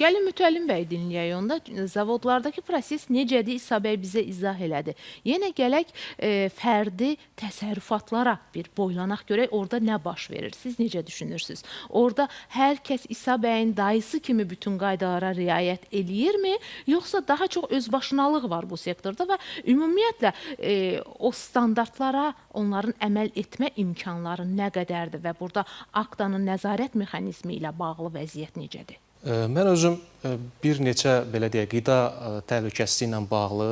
Gəlin Mütəllim bəy dinləyək onda. Zavodlardakı proses necədir? İsa bəy bizə izah elədi. Yenə gələk fərdi təsərrüfatlara bir boylanaq görək, orada nə baş verir? Siz necə düşünürsünüz? Orada hər kəs İsa bəyin dayısı kimi bütün qaydalara riayət eləyirmi? Yoxsa daha çox özbaşınalıq var bu sektorda və ümumiyyətlə o standartlara onların əməl etmə imkanları nə qədərdir və burada aktanın nəzarət mexanizmi ilə bağlı vəziyyət necədir? Mən özüm bir neçə, belə deyək, qida təhlükəsizliyi ilə bağlı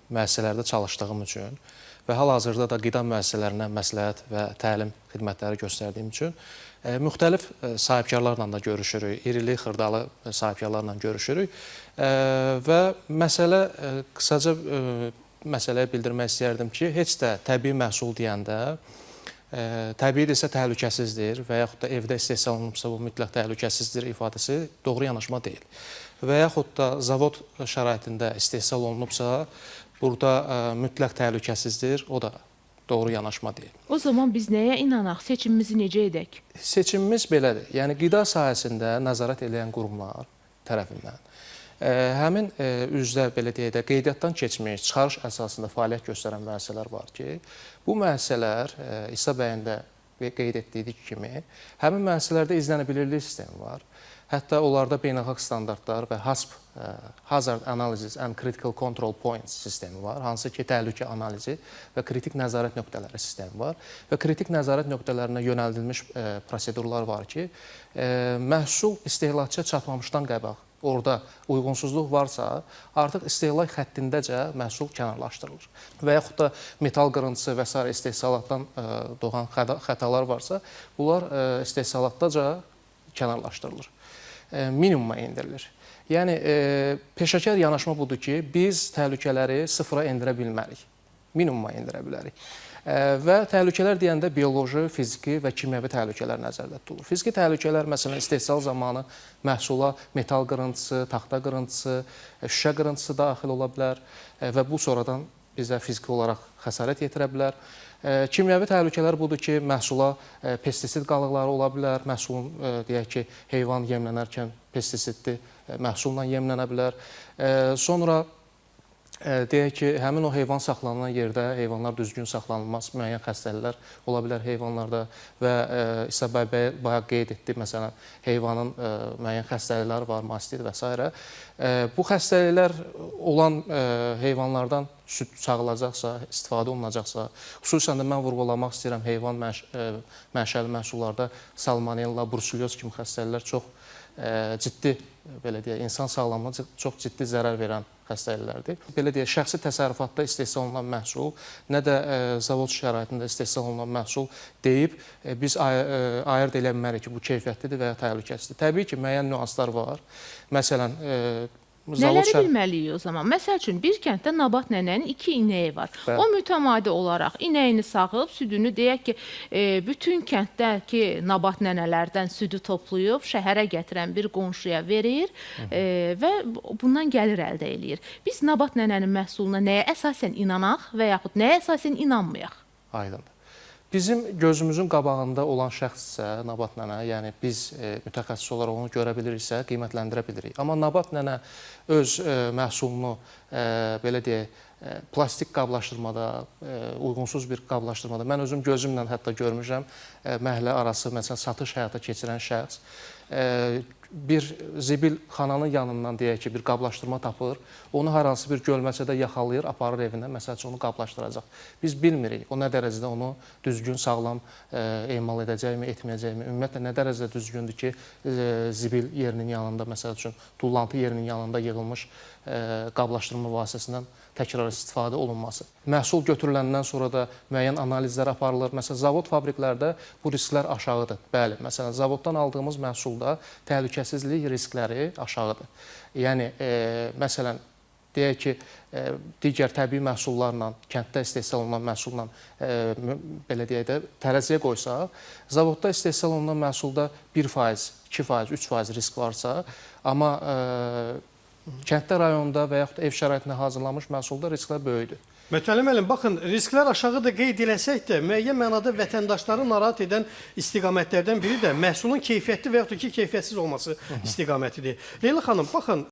müəssisələrdə çalışdığım üçün və hal-hazırda da qida müəssisələrinə məsləhət və təlim xidmətləri göstərdiyim üçün müxtəlif sahibkarlarla da görüşürük, irili, xırdalı sahibkarlarla görüşürük və qısaca məsələyə bildirmək istəyərdim ki, heç də təbii məhsul deyəndə təbiidirsə təhlükəsizdir və yaxud da evdə istehsal olunubsa bu mütləq təhlükəsizdir ifadəsi doğru yanaşma deyil. Və yaxud da zavod şəraitində istehsal olunubsa burada mütləq təhlükəsizdir, o da doğru yanaşma deyil. O zaman biz nəyə inanaq, seçimimizi necə edək? Seçimimiz belədir. Yəni qida sahəsində nəzarət edən qurumlar tərəfindən həmin üzrə belə deyək də qeydiyyatdan keçmiş, çıxarış əsasında fəaliyyət göstərən müəssisələr var ki, bu müəssisələr İsa bəyin də qeyd etdiyi kimi həmin müəssisələrdə izlənəbilirlik sistemi var. Hətta onlarda beynəlxalq standartlar və HACCP, Hazard Analysis and Critical Control Points sistemi var, hansı ki, təhlükə analizi və kritik nəzarət nöqtələri sistemi var və kritik nəzarət nöqtələrinə yönəldilmiş prosedurlar var ki, məhsul istehlakçıya çatmamışdan qabaq orada uyğunsuzluq varsa, artıq istehlak xəttindəcə məhsul kənarlaşdırılır. Və yaxud da metal qırıntısı və s. istehsalatdan doğan xətalar varsa, bunlar istehsalatdaca kənarlaşdırılır, minimuma endirilir. Yəni, peşəkar yanaşma budur ki, biz təhlükələri sıfıra endirə bilmərik, minimuma endirə bilərik. Və təhlükələr deyəndə bioloji, fiziki və kimyəvi təhlükələr nəzərdə tutulur. Fiziki təhlükələr, məsələn, istehsal zamanı məhsula metal qırıntısı, taxta qırıntısı, şüşə qırıntısı daxil ola bilər və bu sonradan bizə fiziki olaraq xəsarət yetirə bilər. Kimyəvi təhlükələr budur ki, məhsula pestisid qalıqları ola bilər, məhsulun, deyək ki, heyvan yemlənərkən pestisidli məhsulla yemlənə bilər. Sonra deyək ki, həmin o heyvan saxlanılan yerdə heyvanlar düzgün saxlanılmaz, müəyyən xəstəliklər ola bilər heyvanlarda və İsa bəy bayaq qeyd etdi, məsələn, heyvanın müəyyən xəstəlikləri var, mastit və s. Bu xəstəliklər olan heyvanlardan süd çağılacaqsa, istifadə olunacaqsa, xüsusən də mən vurğulamaq istəyirəm, heyvan mənşəli məhsullarda salmonella, bruselyoz kimi xəstəliklər çox ciddi, belə deyək, insan sağlamlığına çox ciddi zərər verən xəstəliklərdir. Belə deyək, şəxsi təsərrüfatda istehsal olunan məhsul, nə də zavod şəraitində istehsal olunan məhsul deyib biz ayırd eləyə bilmərik ki, bu keyfiyyətlidir və ya təhlükəsizdir. Təbii ki, müəyyən nüanslar var. Məsələn, nələri bilməliyik o zaman? Məsəl üçün, bir kənddə Nabat nənənin 2 inəyi var. Bəli. O mütəmadi olaraq inəyini sağıb, südünü deyək ki, bütün kənddəki Nabat nənələrdən südü toplayıb, şəhərə gətirən bir qonşuya verir və bundan gəlir əldə eləyir. Biz Nabat nənənin məhsuluna nəyə əsasən inanaq və yaxud nəyə əsasən inanmayaq? Aydındır. Bizim gözümüzün qabağında olan şəxssə Nabat nənə, yəni biz mütəxəssis olaraq onu görə biliriksə, qiymətləndirə bilirik. Amma Nabat nənə öz məhsulunu, belə deyək, plastik qablaşdırmada, uyğunsuz bir qablaşdırmada, mən özüm gözümlə hətta görmüşəm, məhəllə arası, məsələn, satış həyata keçirən şəxs bir zibil xananın yanından deyək ki, bir qablaşdırma tapır, onu hər hansı bir gölməçədə yaxalayır, aparır evinə, məsəl üçün onu qablaşdıracaq. Biz bilmirik, o nə dərəcədə onu düzgün, sağlam emal edəcəkmi, etməyəcəkmi, ümumiyyətlə nə dərəcədə düzgündür ki, zibil yerinin yanında, məsəl üçün tullantı yerinin yanında yığılmış qablaşdırma vasitəsindən təkrar istifadə olunması. Məhsul götürüləndən sonra da müəyyən analizlər aparılır. Məsələn, zavod fabriklərdə bu risklər aşağıdır. Bəli, məsələn, zavoddan aldığımız məhsulda təhlükəsizlik riskləri aşağıdır. Yəni, məsələn, deyək ki, digər təbii məhsullarla, kənddə istehsal olunan məhsulla, belə deyək də, tərəziyə qoysaq, zavodda istehsal olunan məhsulda 1%, 2%, 3% risk varsa, amma kənddə rayonda və yaxud da ev şəraitində hazırlanmış məhsulda risklər böyükdür. Mütəllim müəllim, baxın, risklər aşağıda qeyd eləsək də, müəyyən mənada vətəndaşları narahat edən istiqamətlərdən biri də məhsulun keyfiyyətli və yaxud da ki, keyfiyyətsiz olması istiqamətidir. Leyla xanım, baxın,